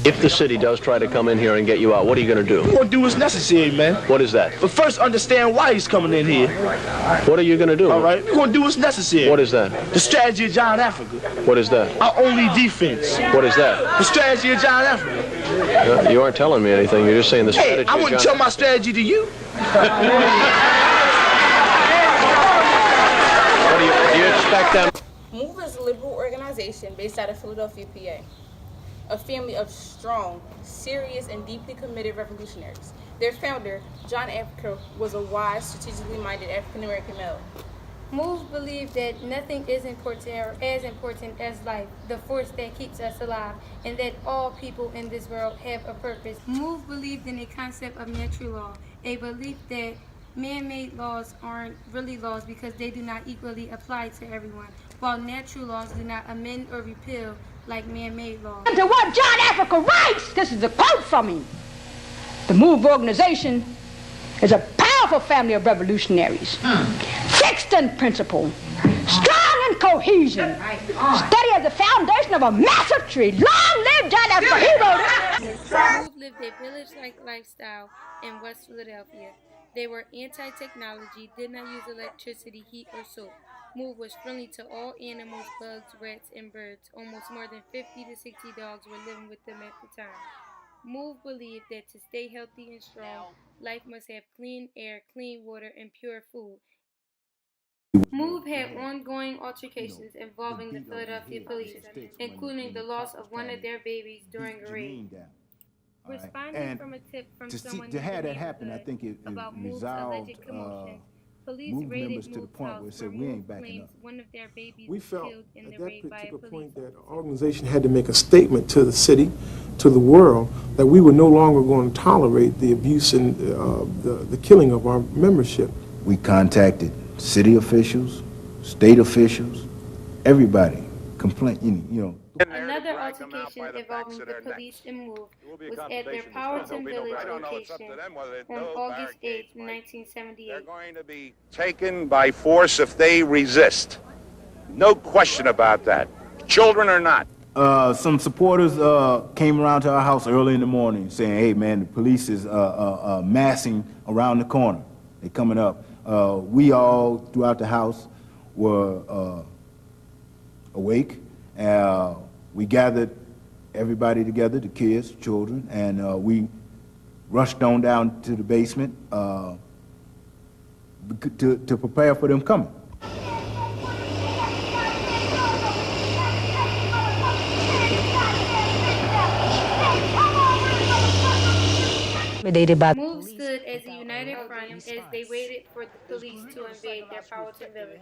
If the city does try to come in here and get you out, what are you going to do? We're going to do what's necessary, man. What is that? But first, understand why he's coming in here. What are you going to do? All right? We're going to do what's necessary. What is that? The strategy of John Africa. What is that? Our only defense. What is that? The strategy of John Africa. You aren't telling me anything. You're just saying the strategy. Hey, I wouldn't tell my strategy to you. What do you expect them? MOVE is a liberal organization based out of Philadelphia, PA. A family of strong, serious, and deeply committed revolutionaries. Their founder, John Africa, was a wise, strategically minded African-American male. MOVE believed that nothing is important or as important as life, the force that keeps us alive, and that all people in this world have a purpose. MOVE believed in a concept of natural law, a belief that man-made laws aren't really laws because they do not equally apply to everyone, while natural laws do not amend or repeal like man-made laws. To what John Africa writes, this is a quote from him. The MOVE organization is a powerful family of revolutionaries, fixed in principle, strong in cohesion, steady as the foundation of a massive tree. Long live John Africa, he wrote it. MOVE lived a village-like lifestyle in West Philadelphia. They were anti-technology, did not use electricity, heat, or soap. MOVE was friendly to all animals, bugs, rats, and birds. Almost more than 50 to 60 dogs were living with them at the time. MOVE believed that to stay healthy and strong, life must have clean air, clean water, and pure food. MOVE had ongoing altercations involving the Philadelphia police, including the loss of one of their babies during a raid. Responding from a tip from someone to have that happen, I think it resolved police members to the point where it said we ain't backing up. One of their babies we felt killed in at the that raid by a particular police point that our organization had to make a statement to the city, to the world, that we were no longer going to tolerate the abuse and the killing of our membership. We contacted city officials, state officials, everybody, Another altercation involving the police and MOVE was at their Powerton Village location on August 8, 1978. They're going to be taken by force if they resist. No question about that. Children or not. Some supporters came around to our house early in the morning saying, hey man, the police is massing around the corner. They're coming up. We all throughout the house were awake. We gathered everybody together, the kids, children, and we rushed on down to the basement to prepare for them coming. MOVE stood as a united front as they waited for the police to invade their Powerton Village.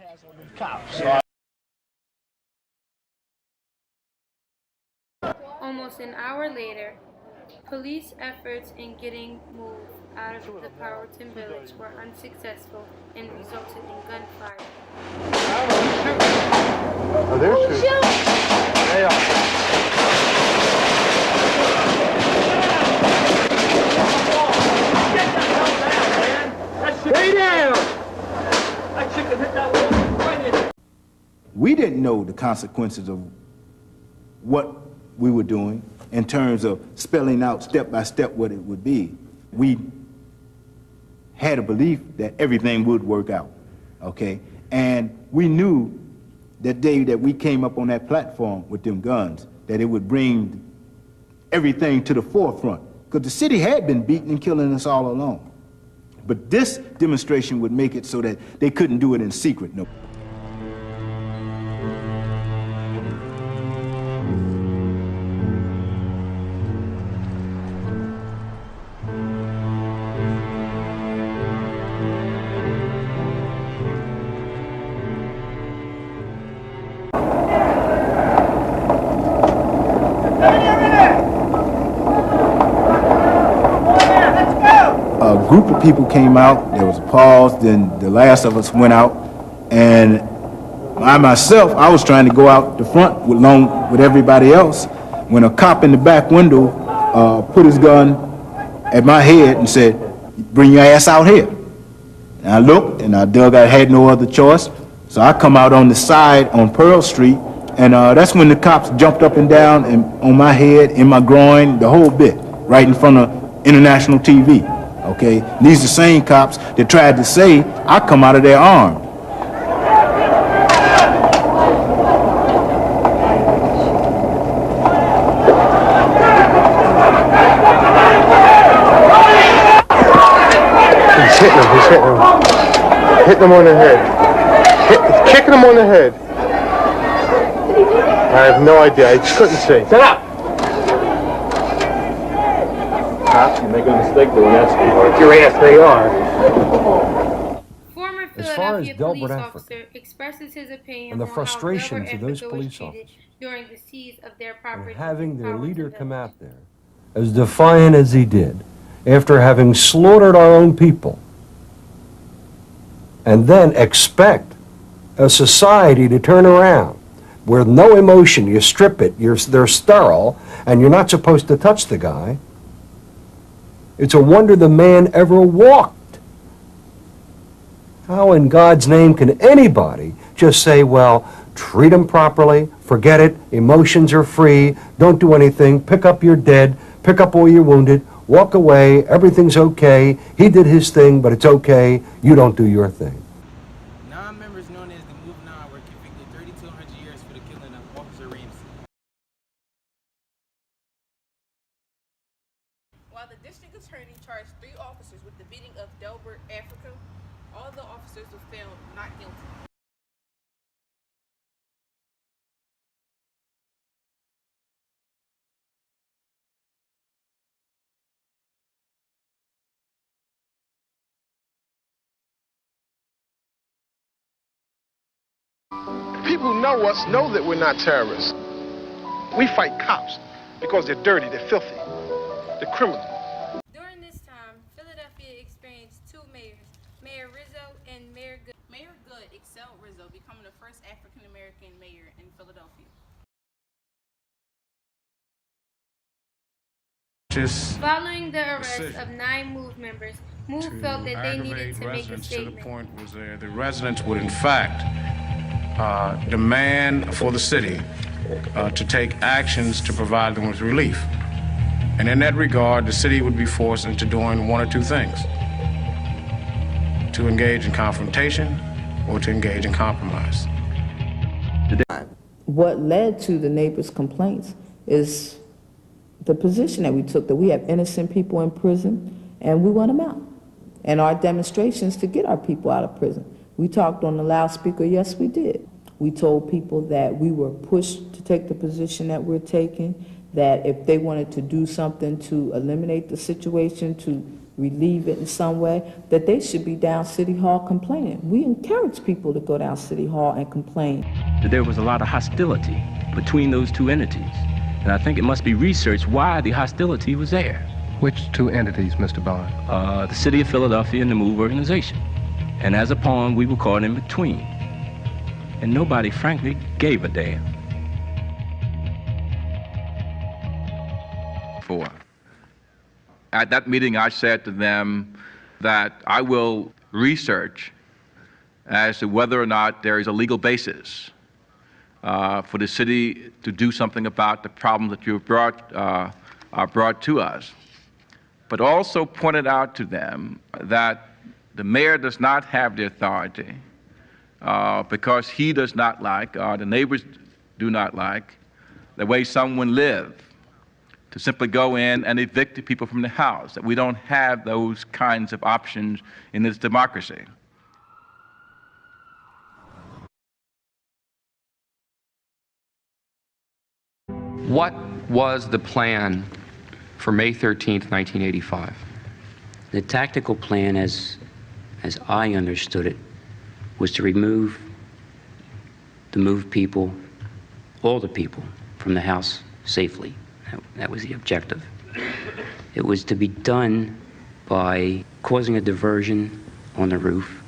Almost an hour later, police efforts in getting MOVE out of the Powerton Village were unsuccessful and resulted in gunfire. Oh, there's two. They are. Stay down! That chicken hit that wall right in there. We didn't know the consequences of what we were doing in terms of spelling out step by step what it would be. We had a belief that everything would work out, okay? And we knew that day that we came up on that platform with them guns, that it would bring everything to the forefront, because the city had been beating and killing us all along. But this demonstration would make it so that they couldn't do it in secret. No. A group of people came out, there was a pause, then the last of us went out, and I myself, I was trying to go out the front along with everybody else, when a cop in the back window put his gun at my head and said, bring your ass out here. And I looked, and I dug, I had no other choice, so I come out on the side on Pearl Street, And that's when the cops jumped up and down and on my head, in my groin, the whole bit, right in front of international TV. Okay, these are the same cops that tried to say I come out of their arm. He's hitting him. He's hitting him. Hitting him on the head. Kicking him on the head. I have no idea. I just couldn't see. Sit up. Cops, you make a mistake doing that. Work your ass, they are. Former As far as Philadelphia Delbert police Africa officer expresses his opinion and the on frustrations how of those Delbert police Africa was treated officers during the seize of their property. and having their Powers leader and come Village. out there as defiant as he did, after having slaughtered our own people, and then expect a society to turn around where no emotion, you strip it, they're sterile, and you're not supposed to touch the guy. It's a wonder the man ever walked. How in God's name can anybody just say, well, treat him properly, forget it, emotions are free, don't do anything, pick up your dead, pick up all your wounded, walk away, everything's okay, he did his thing, but it's okay, you don't do your thing. Non-members known as the Move Now were convicted 3,200 years for the killing of Officer Ramsey. While the district attorney charged 3 officers with the beating of Delbert Africa, all the officers were found not guilty. People who know us know that we're not terrorists. We fight cops because they're dirty, they're filthy, they're criminal. During this time, Philadelphia experienced 2 mayors, Mayor Rizzo and Mayor Good. Mayor Good excelled Rizzo, becoming the first African-American mayor in Philadelphia. Following the arrest of 9 MOVE members, MOVE felt that they needed to make a statement. To the point was the residents would in fact demand for the city to take actions to provide them with relief. And in that regard, the city would be forced into doing one or two things: to engage in confrontation or to engage in compromise. What led to the neighbors' complaints is the position that we took, that we have innocent people in prison and we want them out. And our demonstrations to get our people out of prison. We talked on the loudspeaker, yes we did. We told people that we were pushed to take the position that we're taking, that if they wanted to do something to eliminate the situation, to relieve it in some way, that they should be down City Hall complaining. We encourage people to go down City Hall and complain. There was a lot of hostility between those two entities. And I think it must be researched why the hostility was there. Which 2 entities, Mr. Bond? The City of Philadelphia and the MOVE organization. And as a pawn, we were caught in between. And nobody, frankly, gave a damn. At that meeting, I said to them that I will research as to whether or not there is a legal basis for the city to do something about the problems that you've brought to us, but also pointed out to them that the mayor does not have the authority because he does not like, the neighbors do not like, the way someone lives, to simply go in and evict the people from the house, that we don't have those kinds of options in this democracy. What was the plan for May 13th, 1985? The tactical plan, as I understood it, was to remove the MOVE people, all the people, from the house safely. That was the objective. It was to be done by causing a diversion on the roof,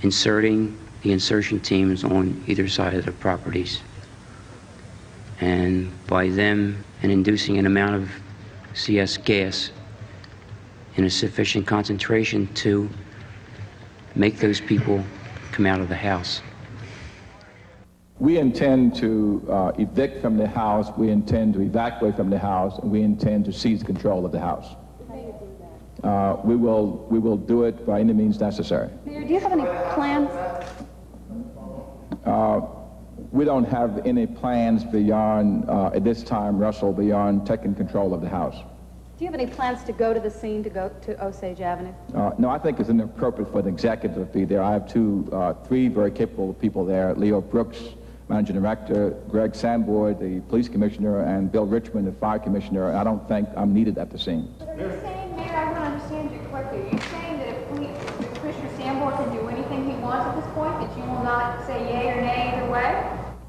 inserting the insertion teams on either side of the properties, and by them and inducing an amount of CS gas in a sufficient concentration to make those people come out of the house. We intend to evict from the house, we intend to evacuate from the house, and we intend to seize control of the house. We will do it by any means necessary. Mayor, do you have any plans? We don't have any plans beyond, at this time, Russell, beyond taking control of the house. Do you have any plans to go to the scene, to go to Osage Avenue? No, I think it's inappropriate for the executive to be there. I have three very capable people there: Leo Brooks, Managing Director, Greg Sandboard, the Police Commissioner, and Bill Richmond, the Fire Commissioner. I don't think I'm needed at the scene. Are you saying, Mayor, I want to understand you correctly, are you saying that if Commissioner Sandboard can do anything he wants at this point, that you will not say yay or nay either way?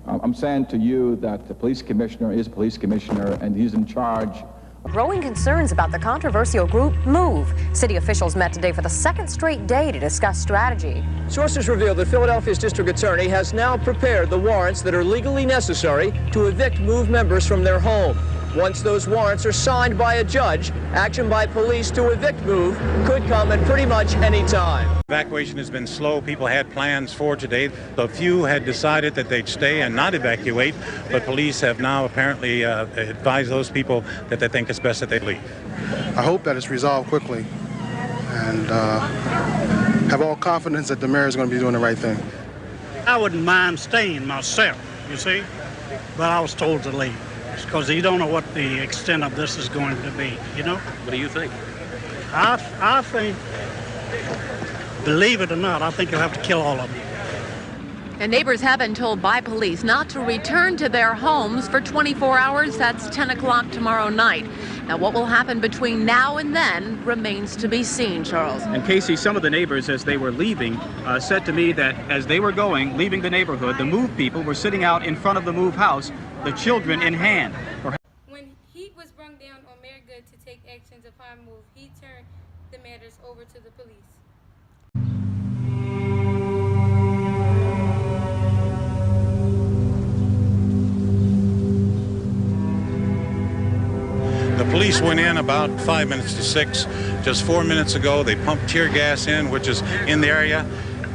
I'm saying to you that the Police Commissioner is a Police Commissioner, and he's in charge. Growing concerns about the controversial group MOVE. City officials met today for the second straight day to discuss strategy. Sources reveal that Philadelphia's district attorney has now prepared the warrants that are legally necessary to evict MOVE members from their home. Once those warrants are signed by a judge, action by police to evict MOVE could come at pretty much any time. Evacuation has been slow. People had plans for today. A few had decided that they'd stay and not evacuate, but police have now apparently advised those people that they think it's best that they leave. I hope that it's resolved quickly, and have all confidence that the mayor is going to be doing the right thing. I wouldn't mind staying myself, you see, but I was told to leave because you don't know what the extent of this is going to be, you know? What do you think? I think, believe it or not, I think you'll have to kill all of them. And neighbors have been told by police not to return to their homes for 24 hours. That's 10 o'clock tomorrow night. Now, what will happen between now and then remains to be seen, Charles. And Casey, some of the neighbors, as they were leaving, said to me that as they were leaving the neighborhood, the MOVE people were sitting out in front of the MOVE house, the children in hand. When heat was brung down on Mayor Good to take actions upon MOVE, he turned the matters over to the police. The police went in about 5 minutes to 6. Just 4 minutes ago, they pumped tear gas in, which is in the area.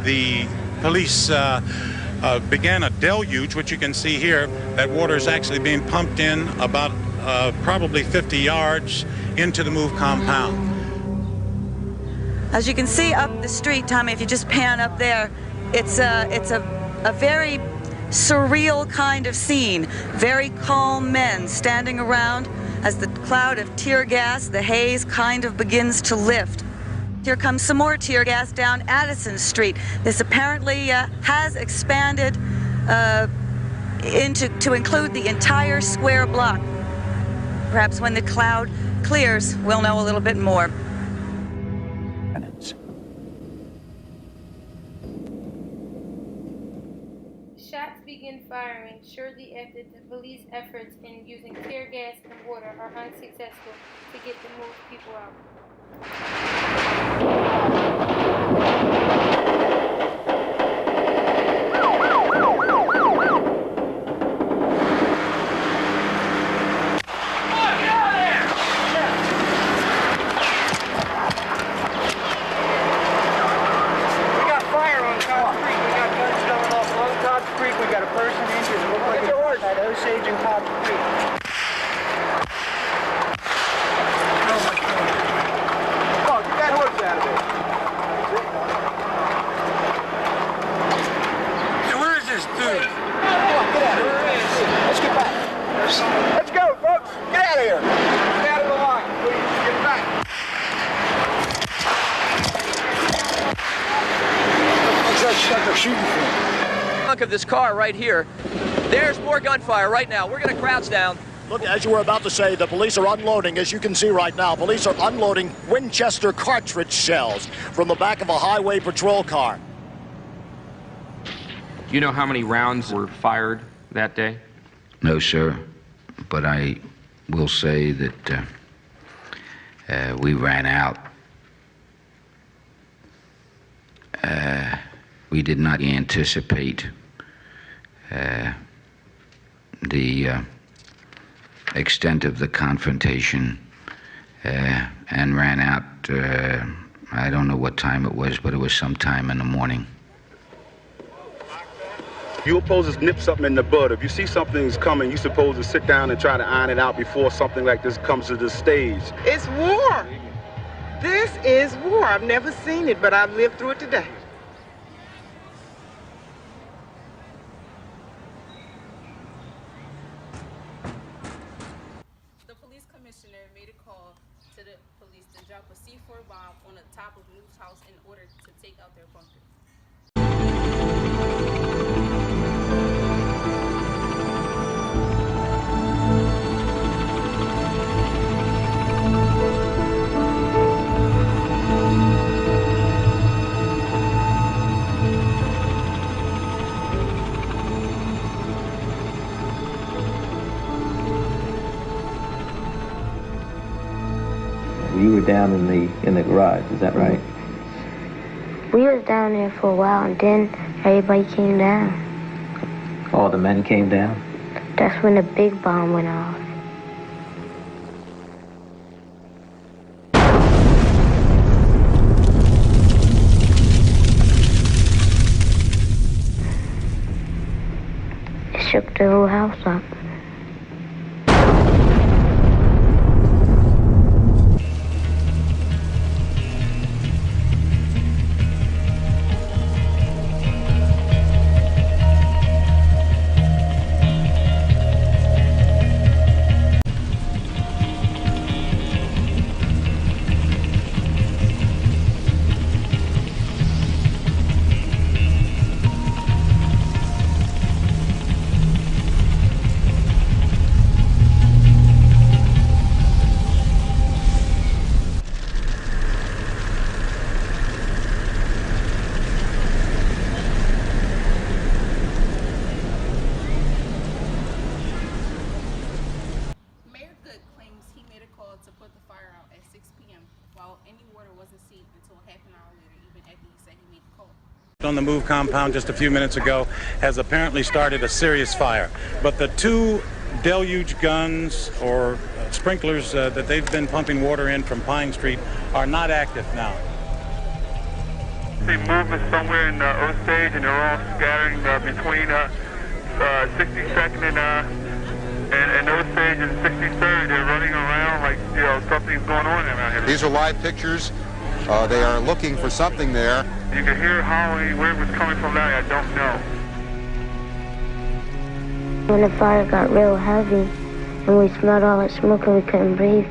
The police began a deluge, which you can see here. That water is actually being pumped in about probably 50 yards into the MOVE compound. As you can see up the street, Tommy, if you just pan up there, it's a very surreal kind of scene. Very calm men standing around as the cloud of tear gas, the haze, kind of begins to lift. Here comes some more tear gas down Addison Street. This apparently has expanded to include the entire square block. Perhaps when the cloud clears, we'll know a little bit more. Shots begin firing shortly after the police efforts in using tear gas and water are unsuccessful to get the MOVE people out. Osage and Copper Creek. Oh, get that horse out of there. Hey, where is this dude? Come on, get out of here. Let's get back. Let's go, folks. Get out of here. Get out of the line, please. Get back. What's that stuff they're shooting for? Of this car right here. There's more gunfire right now. We're going to crouch down. Look, as you were about to say, the police are unloading, as you can see right now. Police are unloading Winchester cartridge shells from the back of a highway patrol car. Do you know how many rounds were fired that day? No, sir. But I will say that we ran out. We did not anticipate the extent of the confrontation and ran out, I don't know what time it was, but it was sometime in the morning. You're supposed to nip something in the bud. If you see something's coming, you're supposed to sit down and try to iron it out before something like this comes to the stage. It's war. This is war. I've never seen it, but I've lived through it today. The police commissioner made a call to the police to drop a C4 bomb on the top of Move's house in order to take out their bunker. You were down in the garage, is that right? We was down there for a while, and then everybody came down. All the men came down? That's when the big bomb went off. It shook the whole house up. to put the fire out at 6 p.m. while any water wasn't seen until half an hour later, even after he said he made the call. On the Move compound just a few minutes ago has apparently started a serious fire. But the two deluge guns or sprinklers that they've been pumping water in from Pine Street are not active now. The Move is somewhere in Osage, and they're all scattering between 62nd and Osage and 63rd. They're running around like, you know, something's going on around here. These are live pictures. They are looking for something there. You can hear howling. Where it was coming from now, I don't know. When the fire got real heavy and we smelled all that smoke and we couldn't breathe,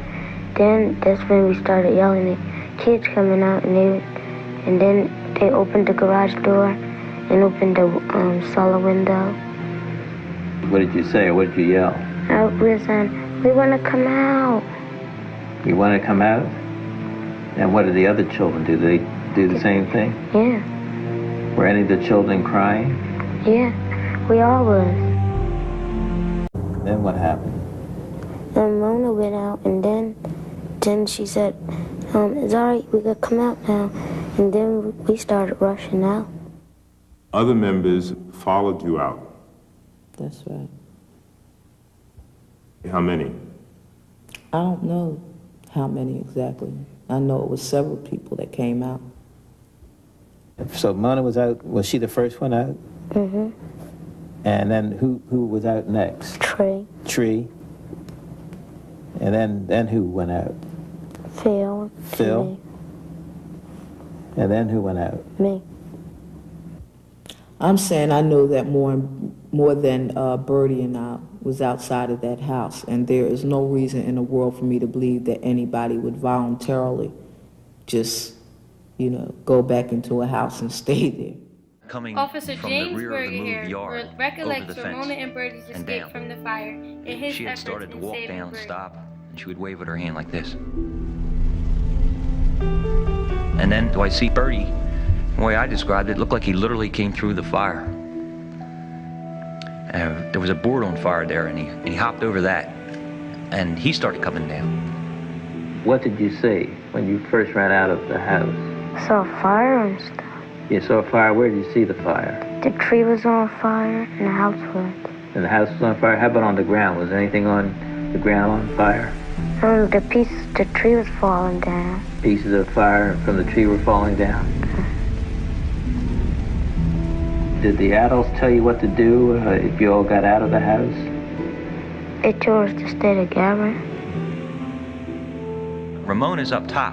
then that's when we started yelling at kids coming out, and then they opened the garage door and opened the cellar window. What did you say, or what did you yell? We were saying, we want to come out. You want to come out? And what did the other children do? They do the same thing? Yeah. Were any of the children crying? Yeah, we all was. Then what happened? And Mona went out, and then she said, it's all right, we got to come out now. And then we started rushing out. Other members followed you out. That's right. How many? I don't know how many exactly. I know it was several people that came out. So Mona was out, was she the first one out? Mm-hmm. And then who was out next? Tree. Tree. And then who went out? Phil. Phil. Me. And then who went out? Me. I'm saying I know that more than Bertie and I was outside of that house, and there is no reason in the world for me to believe that anybody would voluntarily just, go back into a house and stay there. Coming Officer from James the rear of the Berger Move yard, recollects over the fence Ramona and Bertie's and escape down. from the fire and his She had efforts started to in walk saving down, Bertie. stop, and she would wave with her hand like this. And then, do I see Bertie? The way I described it, looked like he literally came through the fire. There was a board on fire there, and he hopped over that, and he started coming down. What did you see when you first ran out of the house? I saw fire and stuff. You saw a fire. Where did you see the fire? The tree was on fire and the house was. And the house was on fire? How about on the ground? Was anything on the ground on fire? The tree was falling down. Pieces of fire from the tree were falling down? Did the adults tell you what to do if you all got out of the house? They told us to stay together. Ramona's up top.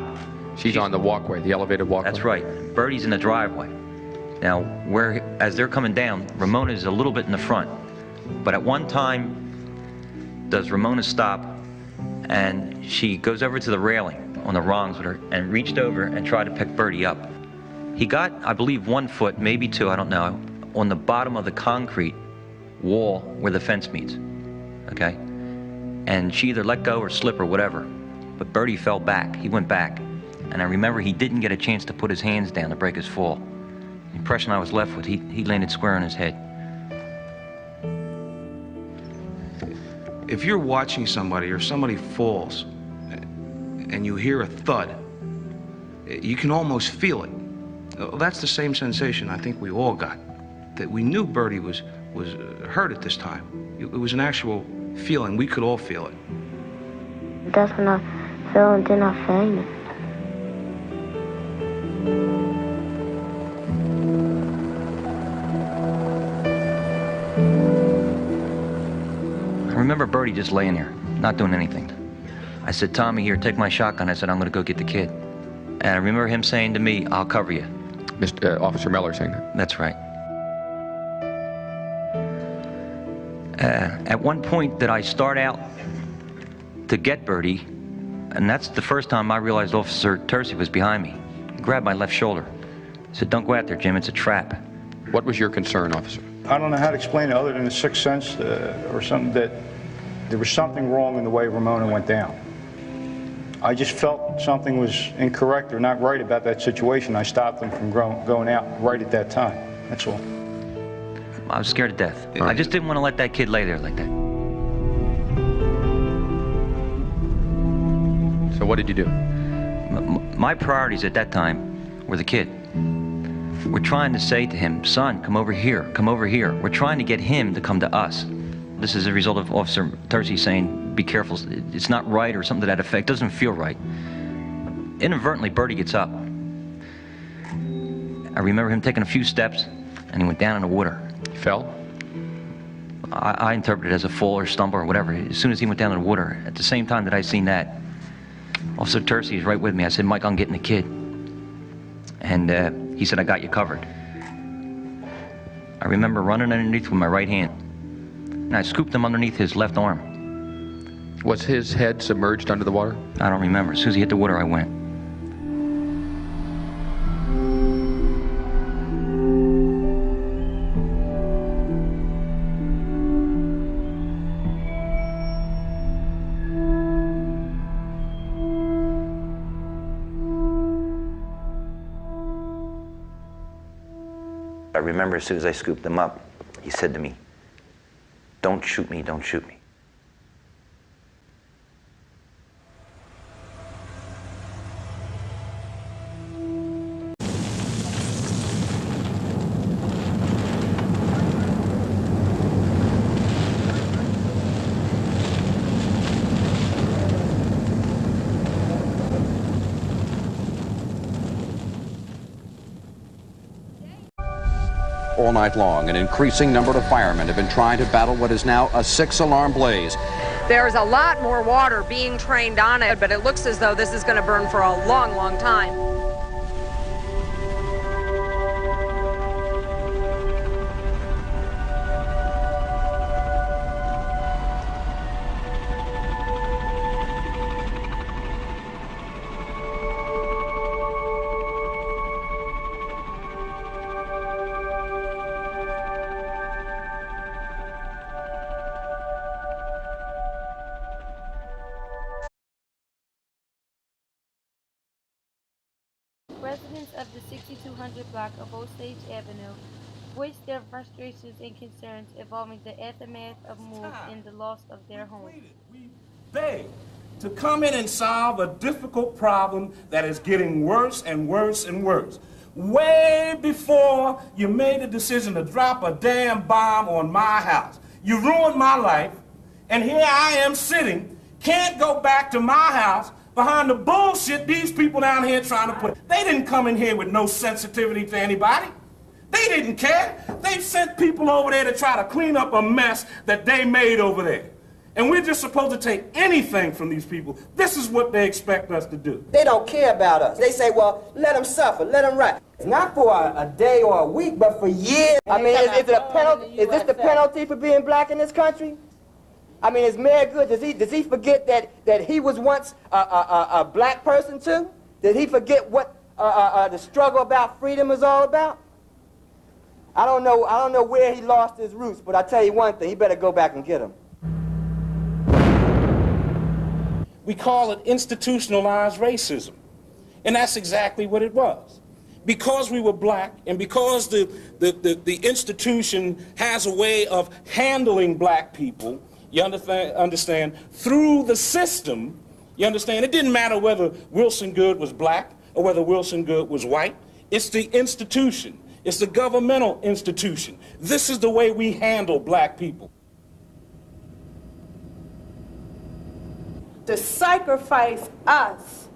She's on the walkway, the elevated walkway. That's right. Bertie's in the driveway. Now, as they're coming down, Ramona is a little bit in the front. But at one time, does Ramona stop, and she goes over to the railing on the rungs with her and reached over and tried to pick Bertie up. He got, I believe, 1 foot, maybe 2, I don't know, on the bottom of the concrete wall where the fence meets, okay? And she either let go or slip or whatever, but Bertie fell back. He went back. And I remember he didn't get a chance to put his hands down to break his fall. The impression I was left with, he landed square on his head. If you're watching somebody or somebody falls and you hear a thud, you can almost feel it. That's the same sensation I think we all got, that we knew Bertie was hurt at this time. It was an actual feeling. We could all feel it. That's when I fell and then I fainted. I remember Bertie just laying there, not doing anything. I said, Tommy, here, take my shotgun. I said, I'm going to go get the kid. And I remember him saying to me, I'll cover you. Officer Meller saying that? That's right. At one point, did I start out to get Bertie, and that's the first time I realized Officer Tercey was behind me. He grabbed my left shoulder. He said, don't go out there, Jim, it's a trap. What was your concern, officer? I don't know how to explain it other than a sixth sense or something, that there was something wrong in the way Ramona went down. I just felt something was incorrect or not right about that situation. I stopped them from going out right at that time. That's all. I was scared to death. I just didn't want to let that kid lay there like that. So what did you do? My priorities at that time were the kid. We're trying to say to him, son, come over here, come over here. We're trying to get him to come to us. This is a result of Officer Tercey saying, be careful, it's not right or something to that effect. It doesn't feel right. Inadvertently, Bertie gets up. I remember him taking a few steps, and he went down in the water. He fell? I interpret it as a fall or stumble or whatever. As soon as he went down in the water, at the same time that I seen that, Officer Tercey is right with me. I said, Mike, I'm getting the kid. And he said, I got you covered. I remember running underneath with my right hand, and I scooped him underneath his left arm. Was his head submerged under the water? I don't remember. As soon as he hit the water, I went. I remember as soon as I scooped him up, he said to me, don't shoot me, don't shoot me. All night long, an increasing number of firemen have been trying to battle what is now a 6-alarm blaze. There's a lot more water being trained on it, but it looks as though this is going to burn for a long, long time. Residents of the 6200 block of Osage Avenue voiced their frustrations and concerns involving the aftermath of move and the loss of their home. Beg to come in and solve a difficult problem that is getting worse and worse and worse. Way before you made the decision to drop a damn bomb on my house. You ruined my life, and here I am sitting, can't go back to my house behind the bullshit these people down here trying to put. They didn't come in here with no sensitivity to anybody. They didn't care. They sent people over there to try to clean up a mess that they made over there. And we're just supposed to take anything from these people. This is what they expect us to do. They don't care about us. They say, well, let them suffer, let them rot. It's not for a day or a week, but for years. I mean, is it a penalty? Is this the penalty for being black in this country? I mean, is Mayor Good, does he forget that he was once a black person too? Did he forget what the struggle about freedom is all about? I don't know where he lost his roots, but I tell you one thing, he better go back and get them. We call it institutionalized racism. And that's exactly what it was. Because we were black and because the institution has a way of handling black people, you understand, through the system, you understand, it didn't matter whether Wilson Good was black or whether Wilson Good was white. It's the institution. It's the governmental institution. This is the way we handle black people. To sacrifice us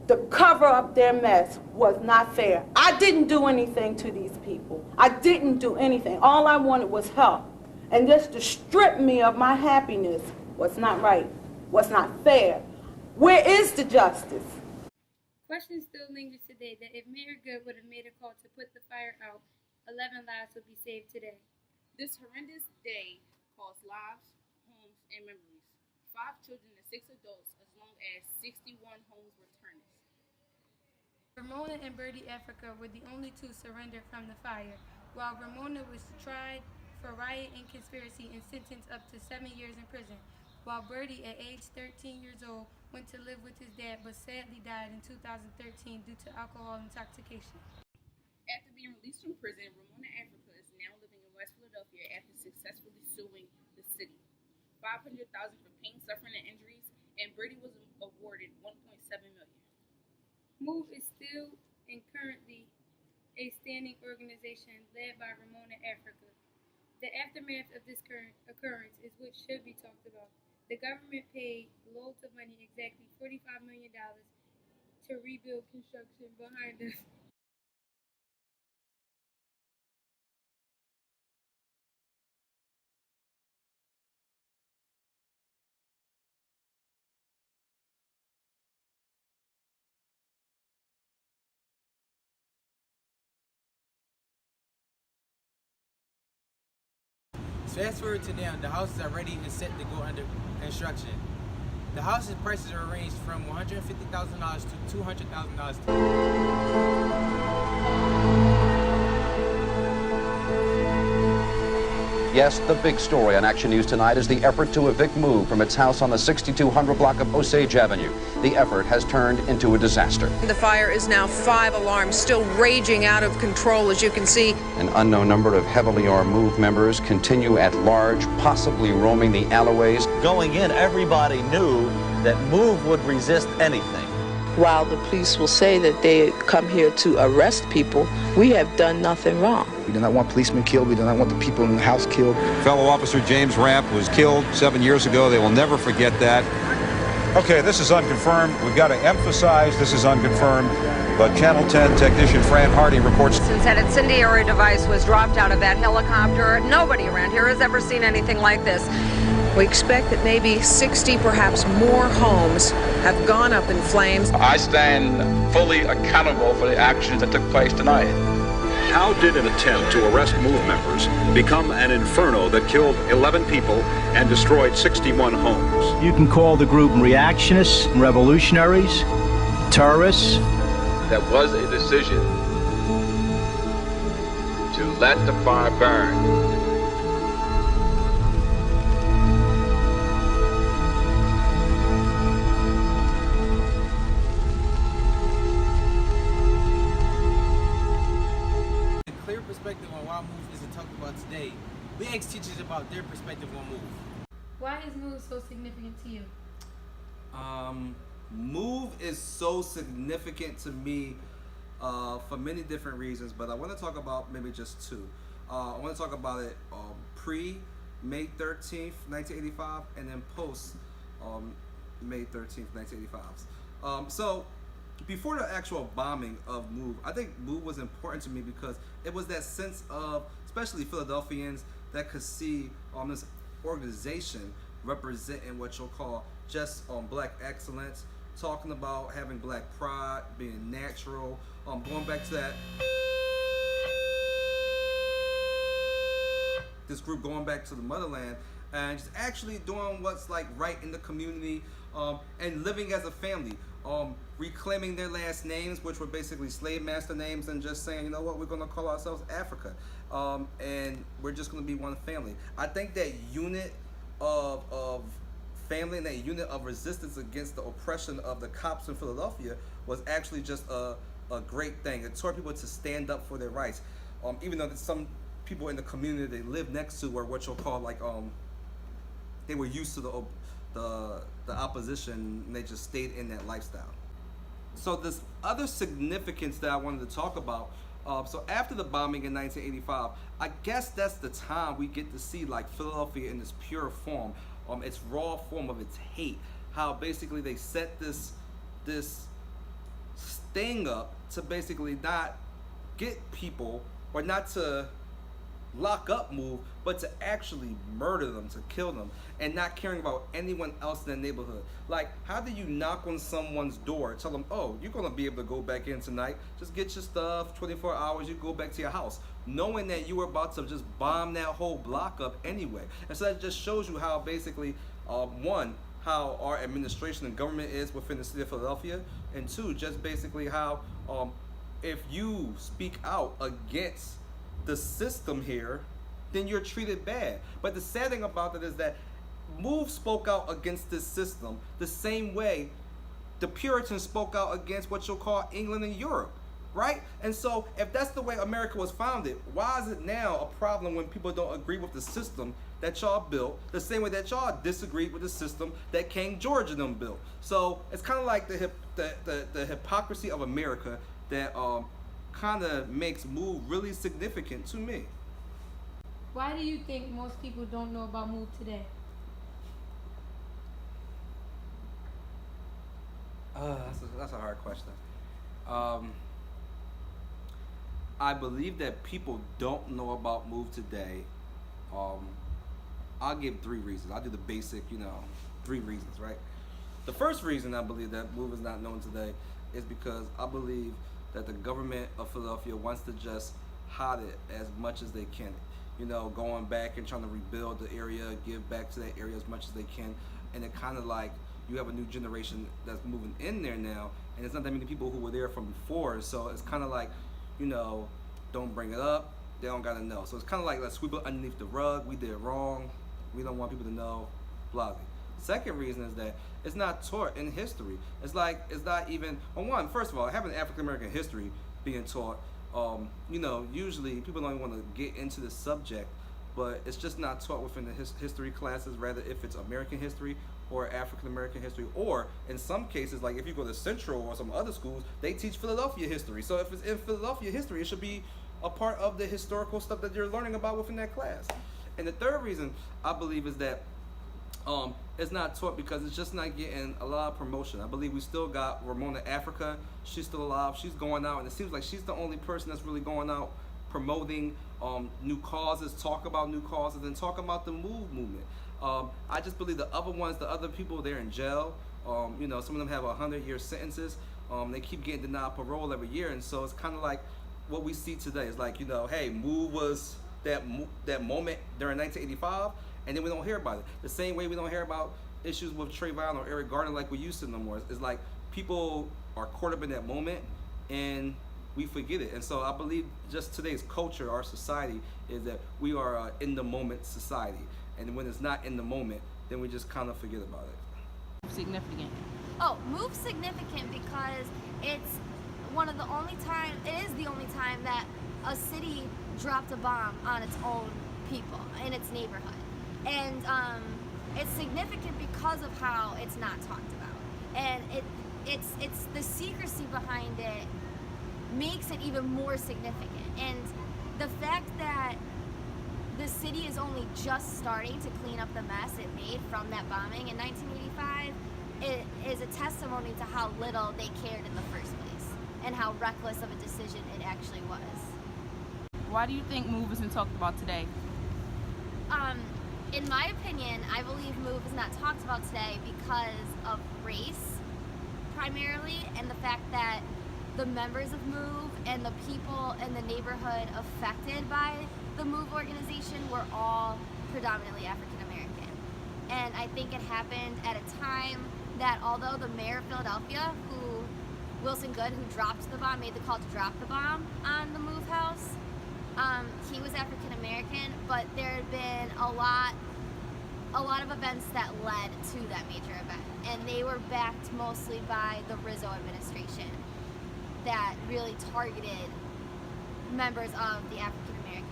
to cover up their mess was not fair. I didn't do anything to these people. I didn't do anything. All I wanted was help. And just to strip me of my happiness was not right, was not fair. Where is the justice? Question still lingers today that if Mayor Good would have made a call to put the fire out, 11 lives would be saved today. This horrendous day cost lives, homes, and memories. 5 children and 6 adults, as long as 61 homes were tarnished. Ramona and Birdie Africa were the only 2 surrendered from the fire, while Ramona was tried for riot and conspiracy and sentenced up to 7 years in prison, while Birdie, at age 13 years old, went to live with his dad but sadly died in 2013 due to alcohol intoxication. After being released from prison, Ramona Africa is now living in West Philadelphia after successfully suing the city. $500,000 for pain, suffering, and injuries, and Birdie was awarded $1.7 million. MOVE is still and currently a standing organization led by Ramona Africa. The aftermath of this current occurrence is what should be talked about. The government paid loads of money, exactly $45 million, to rebuild construction behind us. Fast forward to now, the houses are ready and set to go under construction. The houses prices are ranged from $150,000 to $200,000. Yes, the big story on Action News tonight is the effort to evict MOVE from its house on the 6200 block of Osage Avenue. The effort has turned into a disaster. The fire is now 5 alarms, still raging out of control, as you can see. An unknown number of heavily armed MOVE members continue at large, possibly roaming the alleyways. Going in, everybody knew that MOVE would resist anything. While the police will say that they come here to arrest people, we have done nothing wrong. We do not want policemen killed. We do not want the people in the house killed. Fellow officer James Ramp was killed 7 years ago. They will never forget that. Okay, this is unconfirmed. We've got to emphasize this is unconfirmed. But Channel 10 technician Fran Hardy reports. Since an incendiary device was dropped out of that helicopter, nobody around here has ever seen anything like this. We expect that maybe 60, perhaps more homes have gone up in flames. I stand fully accountable for the actions that took place tonight. How did an attempt to arrest MOVE members become an inferno that killed 11 people and destroyed 61 homes? You can call the group reactionists, revolutionaries, terrorists. There was a decision to let the fire burn. Today, we ask teachers about their perspective on MOVE. Why is MOVE so significant to you? MOVE is so significant to me for many different reasons, but I want to talk about maybe just 2. I want to talk about it pre-May 13th, 1985, and then post May 13th, 1985. So before the actual bombing of MOVE, I think MOVE was important to me because it was that sense of, especially Philadelphians, that could see this organization representing what you'll call just black excellence, talking about having black pride, being natural, going back to that, this group going back to the motherland and just actually doing what's like right in the community, and living as a family, reclaiming their last names, which were basically slave master names, and just saying, you know what, we're gonna call ourselves Africa, and we're just gonna be one family. I think that unit of family and that unit of resistance against the oppression of the cops in Philadelphia was actually just a great thing. It taught people to stand up for their rights, even though some people in the community they live next to were what you'll call like they were used to the opposition, and they just stayed in that lifestyle. So this other significance that I wanted to talk about, so after the bombing in 1985, I guess that's the time we get to see like Philadelphia in its pure form, its raw form of its hate. How basically they set this sting up to basically not get people, or not to lock up MOVE, but to actually murder them, to kill them, and not caring about anyone else in the neighborhood. Like, how do you knock on someone's door, tell them, oh, you're gonna be able to go back in tonight, just get your stuff, 24 hours, you go back to your house, knowing that you were about to just bomb that whole block up anyway. And so that just shows you how basically, one, how our administration and government is within the city of Philadelphia, and two, just basically how if you speak out against the system here, then you're treated bad. But the sad thing about it is that MOVE spoke out against this system the same way the Puritans spoke out against what you'll call England and Europe, right? And so if that's the way America was founded, why is it now a problem when people don't agree with the system that y'all built, the same way that y'all disagreed with the system that King George and them built? So it's kind of like the hypocrisy of America that kind of makes MOVE really significant to me. Why do you think most people don't know about MOVE today? That's a hard question. I believe that people don't know about MOVE today. I'll give 3 reasons. I'll do the basic, 3 reasons, right? The first reason I believe that MOVE is not known today is because I believe that the government of Philadelphia wants to just hide it as much as they can. Going back and trying to rebuild the area, give back to that area as much as they can. And it kind of like, you have a new generation that's moving in there now, and it's not that many people who were there from before. So it's kind of like, don't bring it up, they don't gotta know. So it's kind of like, let's sweep it underneath the rug, we did wrong, we don't want people to know, blah. Second reason is that it's not taught in history. It's not even, first of all, having African American history being taught, usually people don't even want to get into the subject, but it's just not taught within the history classes, rather if it's American history or African American history, or in some cases, like if you go to Central or some other schools, they teach Philadelphia history. So if it's in Philadelphia history, it should be a part of the historical stuff that you're learning about within that class. And the third reason I believe is that it's not taught because it's just not getting a lot of promotion. I believe we still got Ramona Africa. She's still alive. She's going out, and it seems like she's the only person that's really going out promoting new causes, talk about new causes, and talk about the MOVE movement. I just believe the other ones, the other people, they're in jail. Some of them have 100-year sentences. They keep getting denied parole every year, and so it's kind of like what we see today. It's like, hey, MOVE was that moment during 1985, and then we don't hear about it. The same way we don't hear about issues with Trayvon or Eric Garner like we used to no more. It's like people are caught up in that moment, and we forget it. And so I believe just today's culture, our society, is that we are an in-the-moment society. And when it's not in the moment, then we just kind of forget about it. Significant. Oh, MOVE's significant because it's one of the only time, it is the only time that a city dropped a bomb on its own people in its neighborhood. And it's significant because of how it's not talked about. And it's the secrecy behind it makes it even more significant. And the fact that the city is only just starting to clean up the mess it made from that bombing in 1985 is is a testimony to how little they cared in the first place and how reckless of a decision it actually was. Why do you think MOVE isn't talked about today? In my opinion, I believe MOVE is not talked about today because of race, primarily, and the fact that the members of MOVE and the people in the neighborhood affected by the MOVE organization were all predominantly African American. And I think it happened at a time that although the mayor of Philadelphia, Wilson Goode, who dropped the bomb, made the call to drop the bomb on the MOVE house, he was African American, but there had been a lot of events that led to that major event, and they were backed mostly by the Rizzo administration that really targeted members of the African American